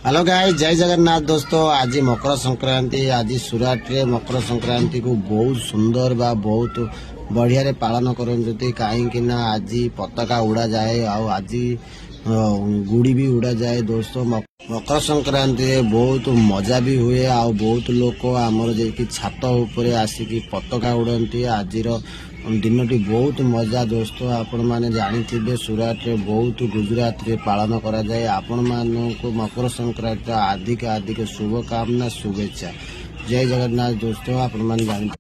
Hello guys, जय जगन्नाथ दोस्तों। आज मकर संक्रांति। आज सूरत रे मकर संक्रांति को बहुत सुंदर बा बहुत बढ़िया रे पालन करते कहीं आज पताका उड़ा जाए और आज गुड़ी भी उड़ा जाए दोस्तों। मकर संक्रांति बहुत मजा भी हुए और बहुत लोग आमर जे छात उपरे आसिकी पताका उड़ती। आज दिनटी बहुत मजा दोस्तों। आपण मैंने जानी सूरत रे बहुत गुजरात रे पालन करा जाए। आपण मानक मकर संक्रांति आदिक आदिक शुभकामना शुभेच्छा। जय जगन्नाथ दोस्तों। आपण मैंने जानी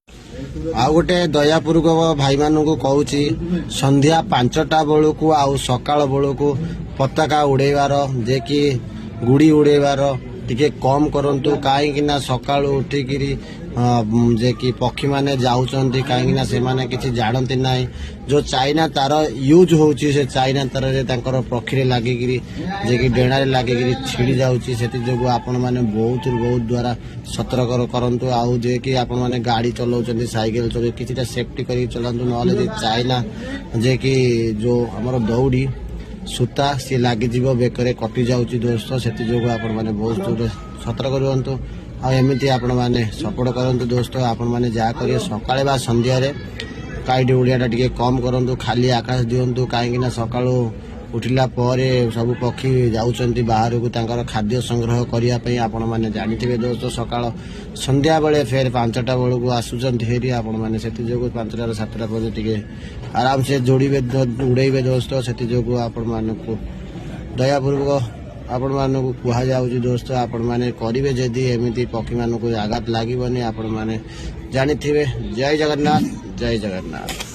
आ गोटे दयापुर भाई मान को कहूँ संध्या 5टा बेलू को आउ सकाळ बेलू को पताका उड़ेबार जे कि गुड़ी उड़ेबार टिके कम करंतु कहीं सकाळ उठिकी जे कि पक्षी माने जाउचंती कहीं से माने किसी जानती ना जो चाइना तार यूज होची से चाइना तार रे तांकर पक्षी लागिकी जे कि डेणा लागिकी छिड़ी जाउची सेति जोगु आपण माने बहुत द्वारा सतर्क करंतु। आउ जे कि आपण माने गाड़ी चलाउचंती साइकिल चले किछिटा सेफ्टी करी चलांतु नले जे चाइना जे कि जो हमर दौड़ी सूता सी लगी बेकर कटि जाऊँगी दोस्तों। से आपण मैंने बहुत सतर्क रुहतु आमती आपण मैंने सपोर्ट करंतु दोस्तों। आपण मैंने जहाँ करिए सकाळे बा संध्या काईटी उड़िया टे कम करूँ खाली आकाश दिंतु कहीं सकाळु उठिला परे सब पक्षी जाउचंती बाहर को तांकर खाद्य संग्रह करने आपण मैंने जानिथिबे दोस्तों। सकाळ संध्या बेले फेर 5टा बेलू को आसुचंती फेरी आपण मैंने से 5टा 7टा पर्यंत टिके आराम से जोड़े उड़ेबे दोस्तों। से आपण मानक दयापूर्वक आपण मानक कह जाऊँगी दोस्तों। आपण मैंने करेंगे जदि एमती पक्षी मानक आघात लगे आपण मैंने जानी। जय जगन्नाथ, जय जगन्नाथ।